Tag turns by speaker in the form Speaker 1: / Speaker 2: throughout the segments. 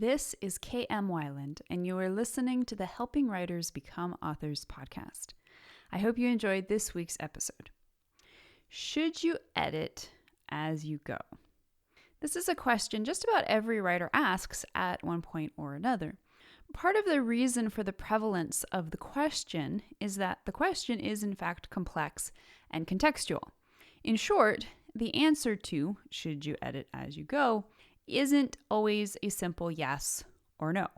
Speaker 1: This is KM Weiland, and you are listening to the Helping Writers Become Authors podcast. I hope you enjoyed this week's episode. Should you edit as you go? This is a question just about every writer asks at one point or another. Part of the reason for the prevalence of the question is that the question is in fact complex and contextual. In short, the answer to should you edit as you go isn't always a simple yes or no.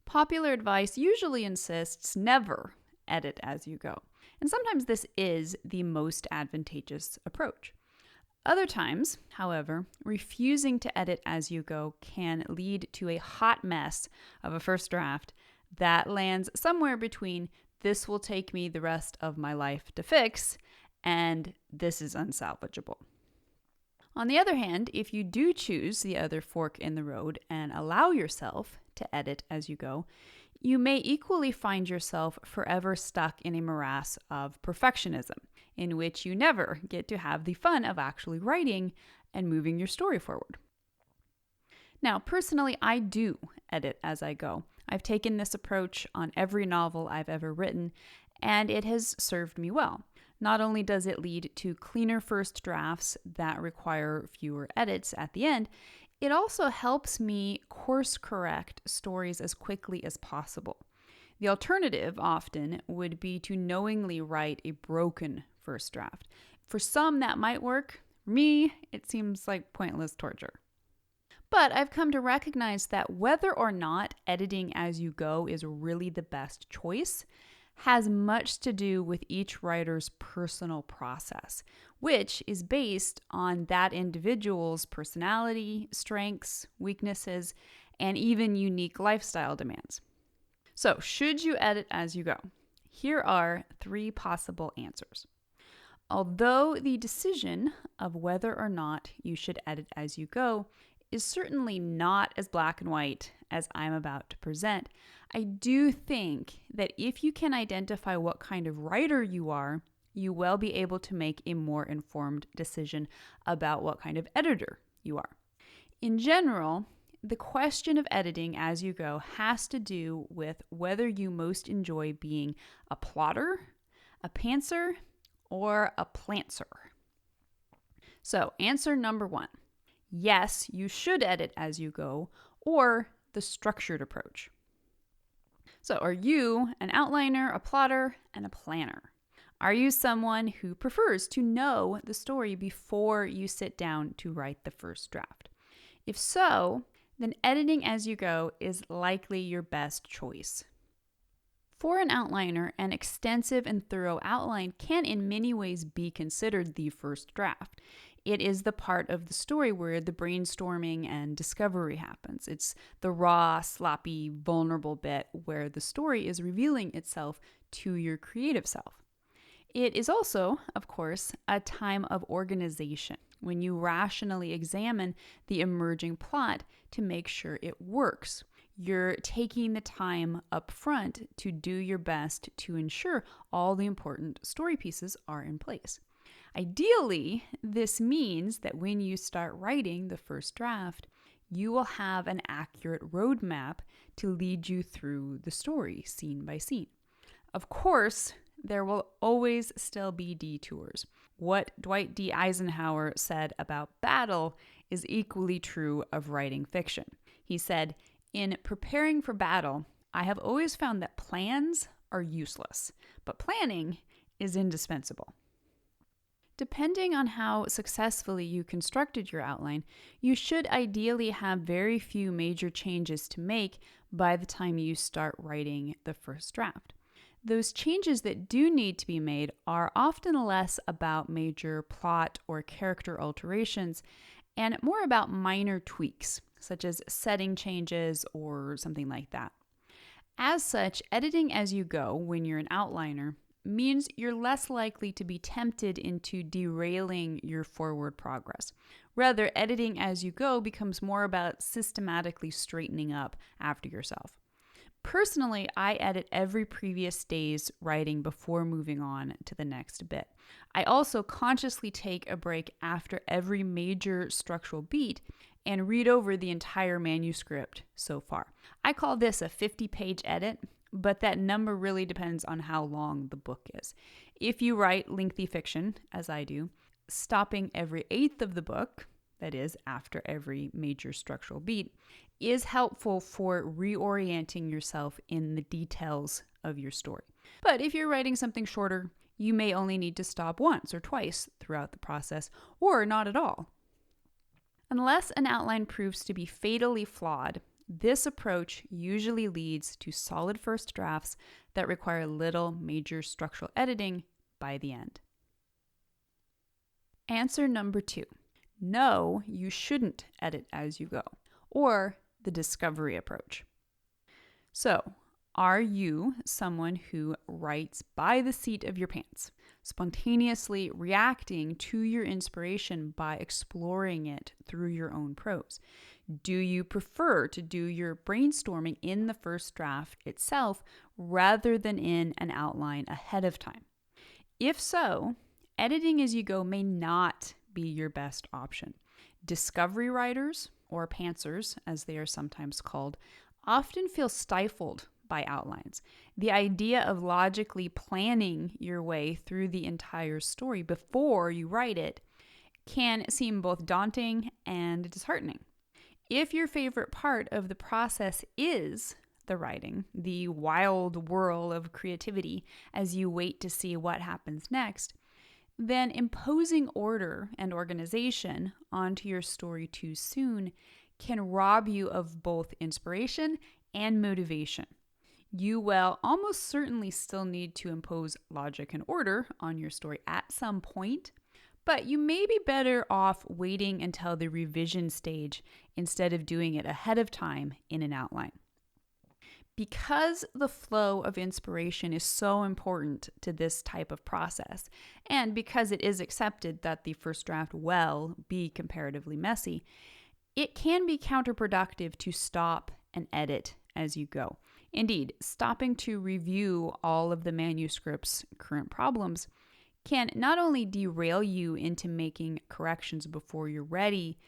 Speaker 1: Popular advice usually insists never edit as you go, and sometimes this is the most advantageous approach. Other times, however, refusing to edit as you go can lead to a hot mess of a first draft that lands somewhere between this will take me the rest of my life to fix and this is unsalvageable. On the other hand, if you do choose the other fork in the road and allow yourself to edit as you go, you may equally find yourself forever stuck in a morass of perfectionism, in which you never get to have the fun of actually writing and moving your story forward. Now, personally, I do edit as I go. I've taken this approach on every novel I've ever written, and it has served me well. Not only does it lead to cleaner first drafts that require fewer edits at the end, it also helps me course correct stories as quickly as possible. The alternative often would be to knowingly write a broken first draft. For some, that might work. For me, it seems like pointless torture. But I've come to recognize that whether or not editing as you go is really the best choice has much to do with each writer's personal process, which is based on that individual's personality, strengths, weaknesses, and even unique lifestyle demands. So, should you edit as you go? Here are 3 possible answers. Although the decision of whether or not you should edit as you go is certainly not as black and white as I'm about to present, I do think that if you can identify what kind of writer you are, you will be able to make a more informed decision about what kind of editor you are. In general, the question of editing as you go has to do with whether you most enjoy being a plotter, a pantser, or a plantser. So, answer number 1. Yes, you should edit as you go, or the structured approach. So, are you an outliner, a plotter, and a planner? Are you someone who prefers to know the story before you sit down to write the first draft? If so, then editing as you go is likely your best choice. For an outliner, an extensive and thorough outline can in many ways be considered the first draft. It is the part of the story where the brainstorming and discovery happens. It's the raw, sloppy, vulnerable bit where the story is revealing itself to your creative self. It is also, of course, a time of organization when you rationally examine the emerging plot to make sure it works. You're taking the time up front to do your best to ensure all the important story pieces are in place. Ideally, this means that when you start writing the first draft, you will have an accurate roadmap to lead you through the story scene by scene. Of course, there will always still be detours. What Dwight D. Eisenhower said about battle is equally true of writing fiction. He said, "In preparing for battle, I have always found that plans are useless, but planning is indispensable." Depending on how successfully you constructed your outline, you should ideally have very few major changes to make by the time you start writing the first draft. Those changes that do need to be made are often less about major plot or character alterations and more about minor tweaks, such as setting changes or something like that. As such, editing as you go when you're an outliner means you're less likely to be tempted into derailing your forward progress. Rather, editing as you go becomes more about systematically straightening up after yourself. Personally, I edit every previous day's writing before moving on to the next bit. I also consciously take a break after every major structural beat and read over the entire manuscript so far. I call this a 50-page edit, but that number really depends on how long the book is. If you write lengthy fiction, as I do, stopping every eighth of the book, that is, after every major structural beat, is helpful for reorienting yourself in the details of your story. But if you're writing something shorter, you may only need to stop once or twice throughout the process, or not at all. Unless an outline proves to be fatally flawed, this approach usually leads to solid first drafts that require little major structural editing by the end. Answer number 2. No, you shouldn't edit as you go, or the discovery approach. So, are you someone who writes by the seat of your pants, spontaneously reacting to your inspiration by exploring it through your own prose? Do you prefer to do your brainstorming in the first draft itself rather than in an outline ahead of time? If so, editing as you go may not be your best option. Discovery writers, or pantsers as they are sometimes called, often feel stifled by outlines. The idea of logically planning your way through the entire story before you write it can seem both daunting and disheartening. If your favorite part of the process is the writing, the wild whirl of creativity as you wait to see what happens next, then imposing order and organization onto your story too soon can rob you of both inspiration and motivation. You will almost certainly still need to impose logic and order on your story at some point, but you may be better off waiting until the revision stage instead of doing it ahead of time in an outline. Because the flow of inspiration is so important to this type of process, and because it is accepted that the first draft will be comparatively messy, it can be counterproductive to stop and edit as you go. Indeed, stopping to review all of the manuscript's current problems can not only derail you into making corrections before you're ready,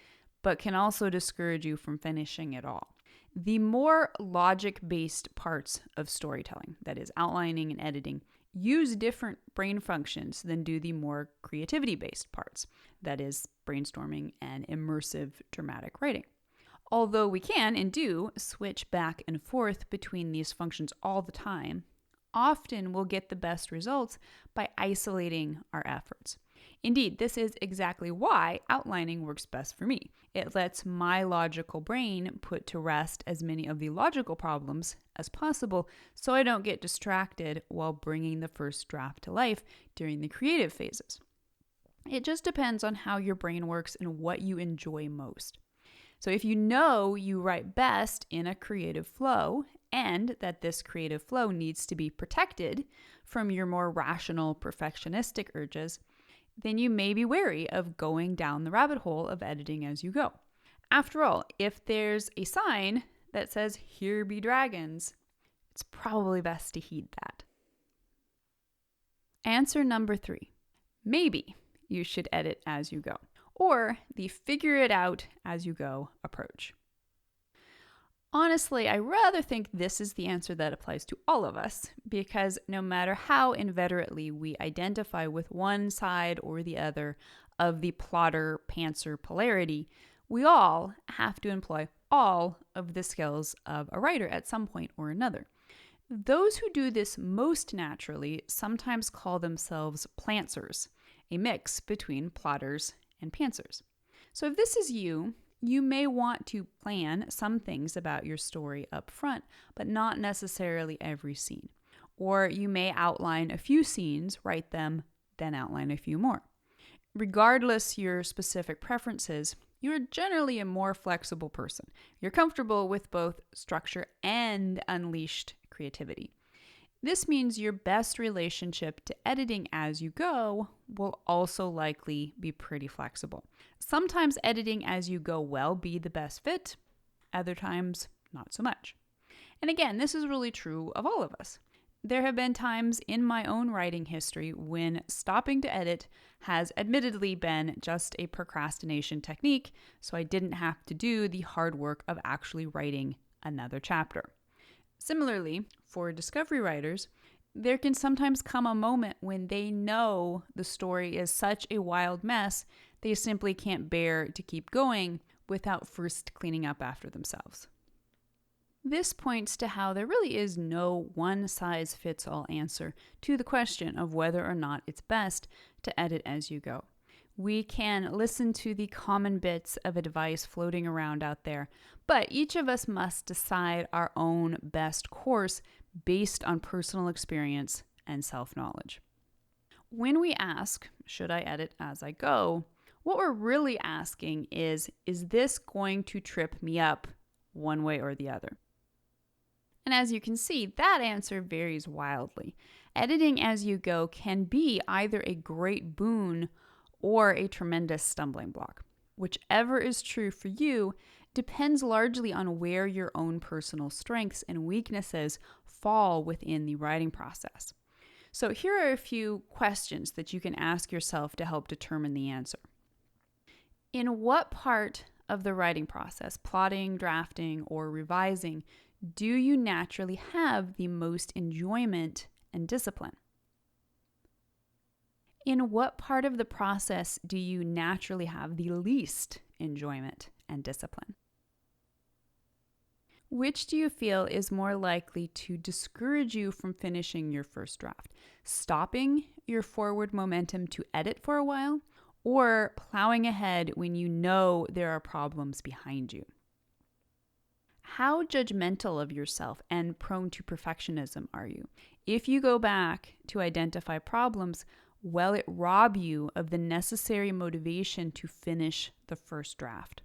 Speaker 1: but can also discourage you from finishing it all. The more logic-based parts of storytelling, that is, outlining and editing, use different brain functions than do the more creativity-based parts, that is, brainstorming and immersive dramatic writing. Although we can and do switch back and forth between these functions all the time, often we'll get the best results by isolating our efforts. Indeed, this is exactly why outlining works best for me. It lets my logical brain put to rest as many of the logical problems as possible so I don't get distracted while bringing the first draft to life during the creative phases. It just depends on how your brain works and what you enjoy most. So if you know you write best in a creative flow and that this creative flow needs to be protected from your more rational perfectionistic urges, then you may be wary of going down the rabbit hole of editing as you go. After all, if there's a sign that says, "Here be dragons," it's probably best to heed that. Answer number 3. Maybe you should edit as you go, or the figure it out as you go approach. Honestly, I rather think this is the answer that applies to all of us, because no matter how inveterately we identify with one side or the other of the plotter-pantser polarity, we all have to employ all of the skills of a writer at some point or another. Those who do this most naturally sometimes call themselves plantsers, a mix between plotters and pantsers. So if this is you, you may want to plan some things about your story up front, but not necessarily every scene. Or you may outline a few scenes, write them, then outline a few more. Regardless your specific preferences, you're generally a more flexible person. You're comfortable with both structure and unleashed creativity. This means your best relationship to editing as you go will also likely be pretty flexible. Sometimes editing as you go will be the best fit, other times not so much. And again, this is really true of all of us. There have been times in my own writing history when stopping to edit has admittedly been just a procrastination technique, so I didn't have to do the hard work of actually writing another chapter. Similarly, for discovery writers, there can sometimes come a moment when they know the story is such a wild mess, they simply can't bear to keep going without first cleaning up after themselves. This points to how there really is no one-size-fits-all answer to the question of whether or not it's best to edit as you go. We can listen to the common bits of advice floating around out there, but each of us must decide our own best course based on personal experience and self-knowledge. When we ask, should I edit as I go, what we're really asking is this going to trip me up one way or the other? And as you can see, that answer varies wildly. Editing as you go can be either a great boon or a tremendous stumbling block. Whichever is true for you depends largely on where your own personal strengths and weaknesses fall within the writing process. So here are a few questions that you can ask yourself to help determine the answer. In what part of the writing process, plotting, drafting, or revising, do you naturally have the most enjoyment and discipline? In what part of the process do you naturally have the least enjoyment and discipline? Which do you feel is more likely to discourage you from finishing your first draft? Stopping your forward momentum to edit for a while, or plowing ahead when you know there are problems behind you? How judgmental of yourself and prone to perfectionism are you? If you go back to identify problems, will it rob you of the necessary motivation to finish the first draft?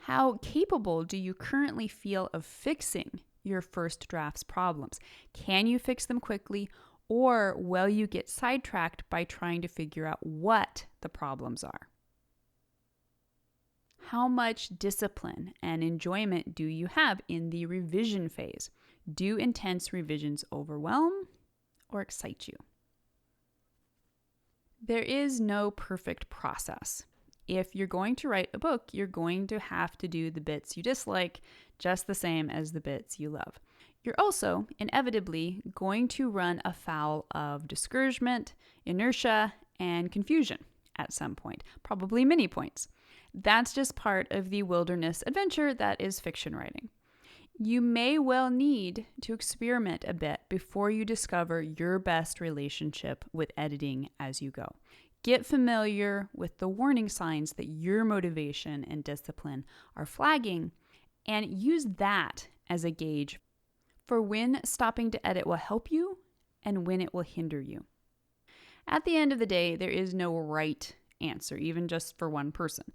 Speaker 1: How capable do you currently feel of fixing your first draft's problems? Can you fix them quickly, or will you get sidetracked by trying to figure out what the problems are? How much discipline and enjoyment do you have in the revision phase? Do intense revisions overwhelm or excite you? There is no perfect process. If you're going to write a book, you're going to have to do the bits you dislike just the same as the bits you love. You're also inevitably going to run afoul of discouragement, inertia, and confusion at some point, probably many points. That's just part of the wilderness adventure that is fiction writing. You may well need to experiment a bit before you discover your best relationship with editing as you go. Get familiar with the warning signs that your motivation and discipline are flagging, and use that as a gauge for when stopping to edit will help you and when it will hinder you. At the end of the day, there is no right answer, even just for one person.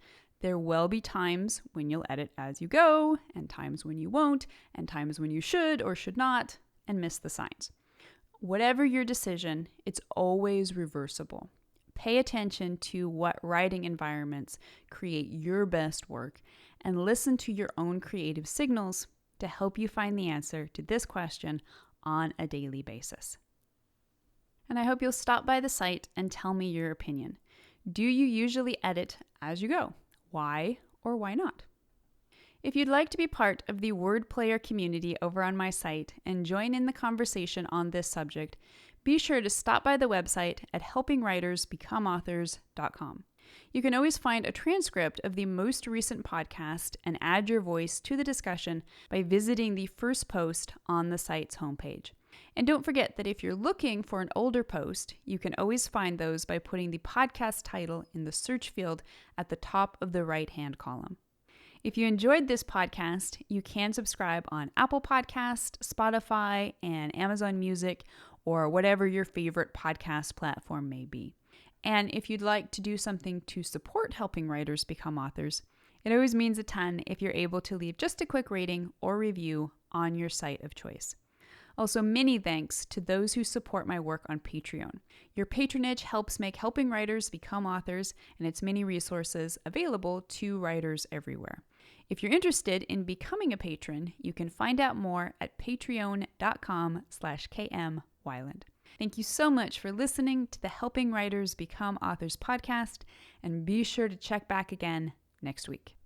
Speaker 1: There will be times when you'll edit as you go, and times when you won't, and times when you should or should not, and miss the signs. Whatever your decision, it's always reversible. Pay attention to what writing environments create your best work, and listen to your own creative signals to help you find the answer to this question on a daily basis. And I hope you'll stop by the site and tell me your opinion. Do you usually edit as you go? Why or why not? If you'd like to be part of the word player community over on my site and join in the conversation on this subject, be sure to stop by the website at helpingwritersbecomeauthors.com. You can always find a transcript of the most recent podcast and add your voice to the discussion by visiting the first post on the site's homepage. And don't forget that if you're looking for an older post, you can always find those by putting the podcast title in the search field at the top of the right-hand column. If you enjoyed this podcast, you can subscribe on Apple Podcasts, Spotify, and Amazon Music, or whatever your favorite podcast platform may be. And if you'd like to do something to support helping writers become authors, it always means a ton if you're able to leave just a quick rating or review on your site of choice. Also, many thanks to those who support my work on Patreon. Your patronage helps make Helping Writers Become Authors and its many resources available to writers everywhere. If you're interested in becoming a patron, you can find out more at patreon.com/kmweiland. Thank you so much for listening to the Helping Writers Become Authors podcast, and be sure to check back again next week.